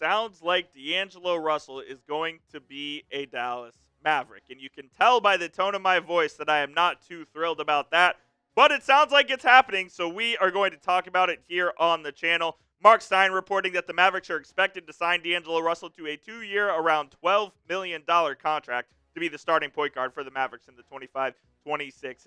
sounds like D'Angelo Russell is going to be a Dallas Maverick. And you can tell by the tone of my voice that I am not too thrilled about that. But it sounds like it's happening, so we are going to talk about it here on the channel. Marc Stein reporting that the Mavericks are expected to sign D'Angelo Russell to a 2-year, around $12 million contract to be the starting point guard for the Mavericks in the 25-26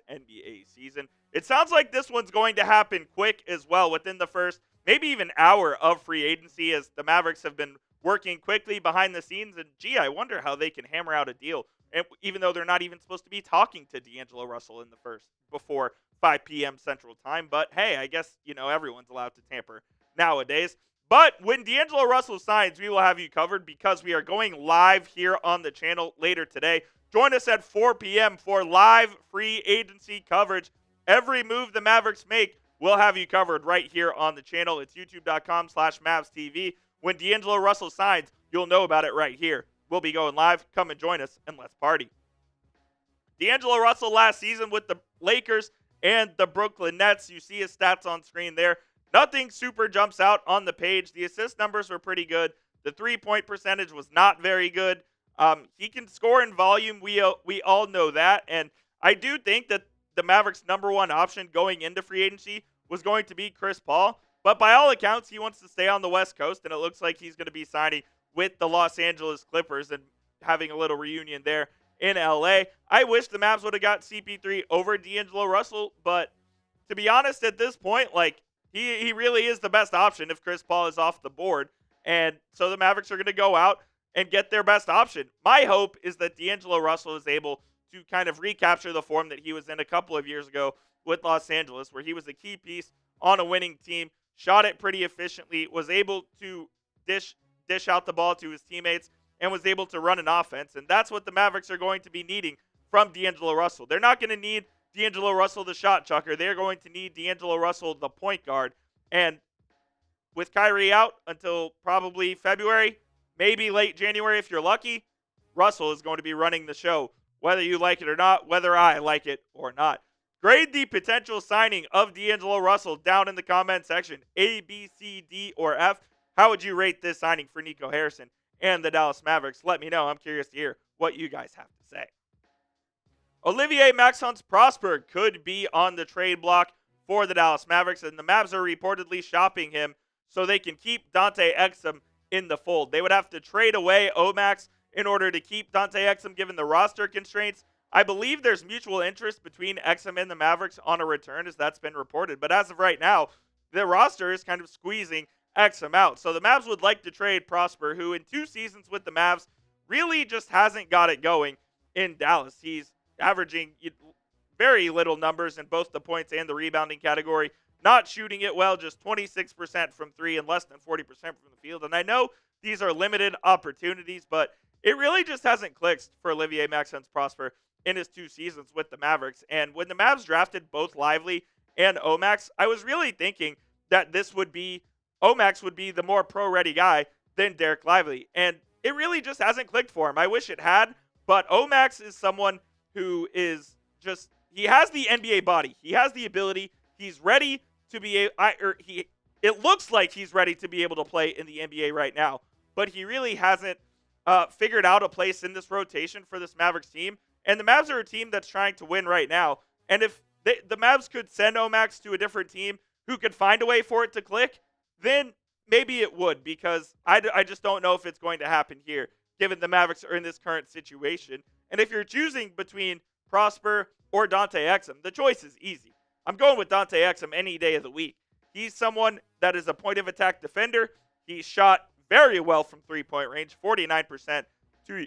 NBA season. It sounds like this one's going to happen quick as well, within the first maybe even hour of free agency, as the Mavericks have been working quickly behind the scenes. And gee, I wonder how they can hammer out a deal, and even though they're not even supposed to be talking to D'Angelo Russell in the first before 5 p.m. Central Time. But hey, I guess, everyone's allowed to tamper nowadays. But when D'Angelo Russell signs, we will have you covered, because we are going live here on the channel later today. Join us at 4 p.m. for live free agency coverage. Every move the Mavericks make, we'll have you covered right here on the channel. It's youtube.com/MavsTV. When D'Angelo Russell signs, you'll know about it right here. We'll be going live. Come and join us, and let's party. D'Angelo Russell last season with the Lakers and the Brooklyn Nets. You see his stats on screen there. Nothing super jumps out on the page. The assist numbers were pretty good. The three-point percentage was not very good. He can score in volume. We all know that. And I do think that the Mavericks' number one option going into free agency was going to be Chris Paul. But by all accounts, he wants to stay on the West Coast, and it looks like he's going to be signing with the Los Angeles Clippers and having a little reunion there in LA. I wish the Mavs would have got CP3 over D'Angelo Russell, but to be honest, at this point, he really is the best option if Chris Paul is off the board. And so the Mavericks are going to go out and get their best option. My hope is that D'Angelo Russell is able to kind of recapture the form that he was in a couple of years ago with Los Angeles, where he was a key piece on a winning team, shot it pretty efficiently, was able to dish out the ball to his teammates, and was able to run an offense. And that's what the Mavericks are going to be needing from D'Angelo Russell. They're not going to need D'Angelo Russell the shot chucker. They're going to need D'Angelo Russell the point guard. And with Kyrie out until probably February, maybe late January if you're lucky, Russell is going to be running the show, whether you like it or not, whether I like it or not. Grade the potential signing of D'Angelo Russell down in the comment section. A, B, C, D, or F. How would you rate this signing for Nico Harrison and the Dallas Mavericks? Let me know. I'm curious to hear what you guys have to say. Olivier Maxence-Prosper could be on the trade block for the Dallas Mavericks, and the Mavs are reportedly shopping him so they can keep Dante Exum in the fold. They would have to trade away Omax in order to keep Dante Exum given the roster constraints. I believe there's mutual interest between Exum and the Mavericks on a return, as that's been reported. But as of right now, the roster is kind of squeezing Exum out. So the Mavs would like to trade Prosper, who in 2 seasons with the Mavs really just hasn't got it going in Dallas. He's averaging very little numbers in both the points and the rebounding category. Not shooting it well, just 26% from 3 and less than 40% from the field. And I know these are limited opportunities, but it really just hasn't clicked for Olivier Maxence-Prosper in his 2 seasons with the Mavericks. And when the Mavs drafted both Lively and Omax, I was really thinking that Omax would be the more pro-ready guy than Derek Lively. And it really just hasn't clicked for him. I wish it had, but Omax is someone who is just, he has the NBA body. He has the ability. He's ready to be, it looks like he's ready to be able to play in the NBA right now, but he really hasn't figured out a place in this rotation for this Mavericks team. And the Mavs are a team that's trying to win right now. And if the Mavs could send Omax to a different team who could find a way for it to click, then maybe it would, because I just don't know if it's going to happen here, given the Mavericks are in this current situation. And if you're choosing between Prosper or Dante Exum, the choice is easy. I'm going with Dante Exum any day of the week. He's someone that is a point of attack defender. He shot very well from 3-point range, 49% 2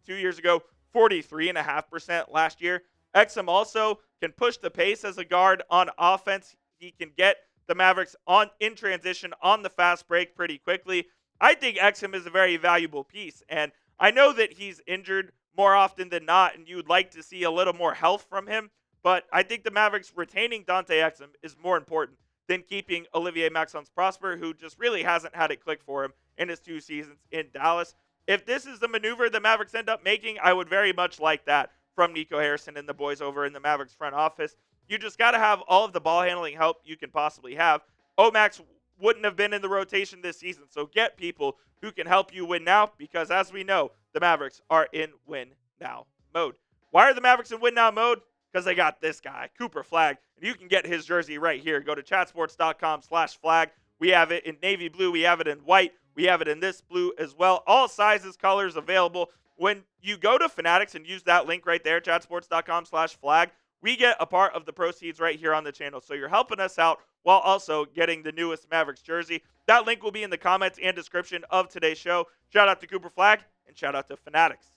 years ago, 43.5% last year. Exum also can push the pace as a guard on offense. He can get the Mavericks in transition on the fast break pretty quickly. I think Exum is a very valuable piece, and I know that he's injured more often than not, and you would like to see a little more health from him, but I think the Mavericks retaining Dante Exum is more important than keeping Olivier Maxence-Prosper, who just really hasn't had it click for him in his 2 seasons in Dallas. If this is the maneuver the Mavericks end up making, I would very much like that from Nico Harrison and the boys over in the Mavericks front office. You just got to have all of the ball handling help you can possibly have. Omax wouldn't have been in the rotation this season. So get people who can help you win now, because as we know, the Mavericks are in win now mode. Why are the Mavericks in win now mode? Because they got this guy, Cooper Flagg, and you can get his jersey right here. Go to chatsports.com/Flagg. We have it in navy blue. We have it in white. We have it in this blue as well. All sizes, colors available. When you go to Fanatics and use that link right there, chatsports.com/Flagg, we get a part of the proceeds right here on the channel. So you're helping us out while also getting the newest Mavericks jersey. That link will be in the comments and description of today's show. Shout out to Cooper Flagg and shout out to Fanatics.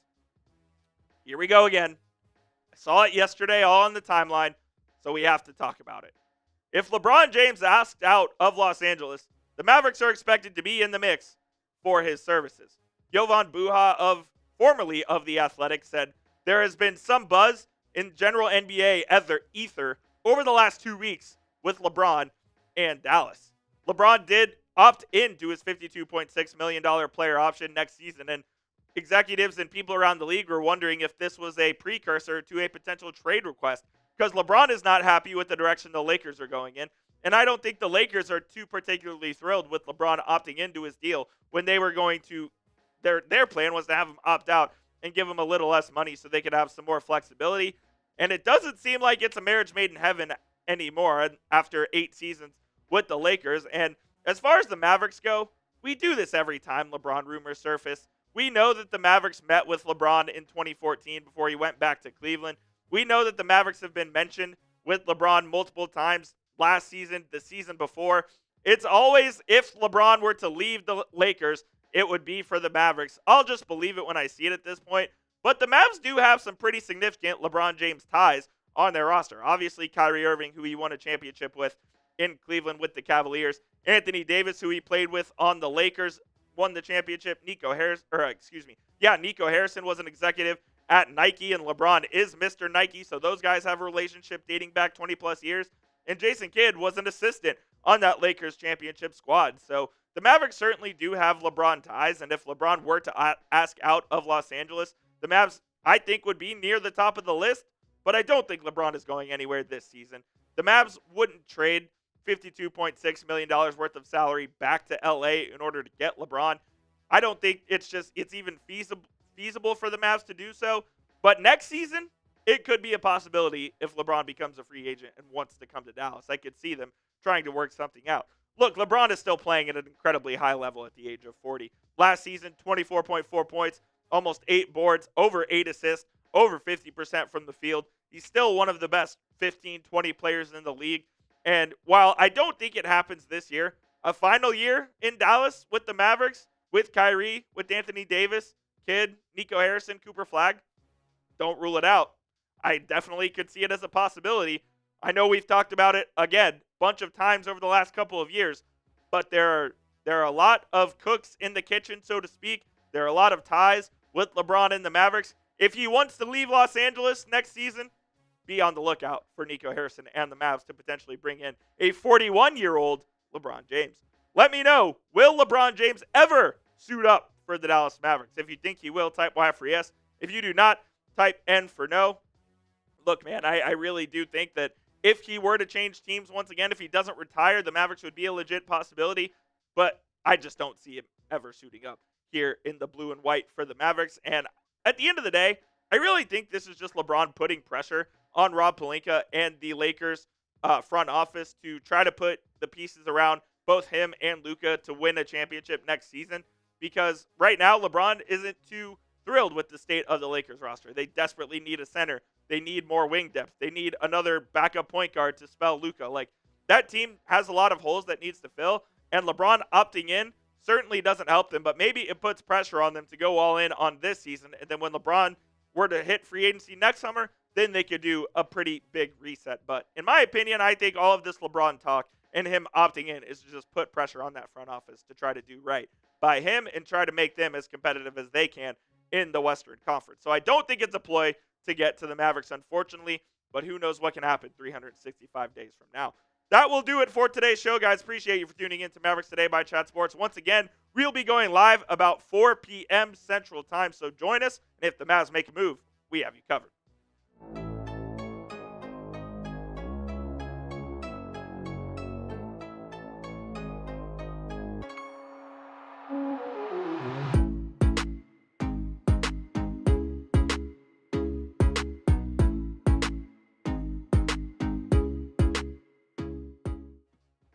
Here we go again. I saw it yesterday all on the timeline, so we have to talk about it. If LeBron James asked out of Los Angeles, the Mavericks are expected to be in the mix for his services. Jovan Buha, formerly of The Athletic, said there has been some buzz in general NBA ether over the last 2 weeks with LeBron and Dallas. LeBron did opt into his $52.6 million player option next season, and executives and people around the league were wondering if this was a precursor to a potential trade request, because LeBron is not happy with the direction the Lakers are going in, and I don't think the Lakers are too particularly thrilled with LeBron opting into his deal when they were going to, their plan was to have him opt out and give him a little less money so they could have some more flexibility. And it doesn't seem like it's a marriage made in heaven anymore after 8 seasons with the Lakers. And as far as the Mavericks go, we do this every time LeBron rumors surface. We know that the Mavericks met with LeBron in 2014 before he went back to Cleveland. We know that the Mavericks have been mentioned with LeBron multiple times last season, the season before. It's always, if LeBron were to leave the Lakers, it would be for the Mavericks. I'll just believe it when I see it at this point. But the Mavs do have some pretty significant LeBron James ties on their roster. Obviously, Kyrie Irving, who he won a championship with in Cleveland with the Cavaliers. Anthony Davis, who he played with on the Lakers, won the championship. Nico Harrison was an executive at Nike, and LeBron is Mr. Nike, so those guys have a relationship dating back 20-plus years. And Jason Kidd was an assistant on that Lakers championship squad. So the Mavericks certainly do have LeBron ties, and if LeBron were to ask out of Los Angeles, the Mavs, I think, would be near the top of the list, but I don't think LeBron is going anywhere this season. The Mavs wouldn't trade $52.6 million worth of salary back to LA in order to get LeBron. I don't think it's even feasible for the Mavs to do so, but next season, it could be a possibility if LeBron becomes a free agent and wants to come to Dallas. I could see them trying to work something out. Look, LeBron is still playing at an incredibly high level at the age of 40. Last season, 24.4 points, almost 8 boards, over 8 assists, over 50% from the field. He's still one of the best 15, 20 players in the league. And while I don't think it happens this year, a final year in Dallas with the Mavericks, with Kyrie, with Anthony Davis, Kidd, Nico Harrison, Cooper Flagg, don't rule it out. I definitely could see it as a possibility. I know we've talked about it, again, a bunch of times over the last couple of years, but there are a lot of cooks in the kitchen, so to speak. There are a lot of ties with LeBron and the Mavericks. If he wants to leave Los Angeles next season, be on the lookout for Nico Harrison and the Mavs to potentially bring in a 41-year-old LeBron James. Let me know, will LeBron James ever suit up for the Dallas Mavericks? If you think he will, type Y for yes. If you do not, type N for no. Look, man, I really do think that if he were to change teams once again, if he doesn't retire, the Mavericks would be a legit possibility. But I just don't see him ever suiting up here in the blue and white for the Mavericks. And at the end of the day, I really think this is just LeBron putting pressure on Rob Pelinka and the Lakers front office to try to put the pieces around both him and Luka to win a championship next season. Because right now, LeBron isn't too thrilled with the state of the Lakers roster. They desperately need a center. They need more wing depth. They need another backup point guard to spell Luka. Like, that team has a lot of holes that needs to fill, and LeBron opting in certainly doesn't help them, but maybe it puts pressure on them to go all in on this season, and then when LeBron were to hit free agency next summer, then they could do a pretty big reset. But in my opinion, I think all of this LeBron talk and him opting in is to just put pressure on that front office to try to do right by him and try to make them as competitive as they can in the Western Conference. So I don't think it's a ploy to get to the Mavericks, unfortunately, but who knows what can happen 365 days from now. That will do it for today's show, guys. Appreciate you for tuning in to Mavericks Today by Chat Sports. Once again, we'll be going live about 4 p.m. Central Time, so join us. And if the Mavs make a move, we have you covered.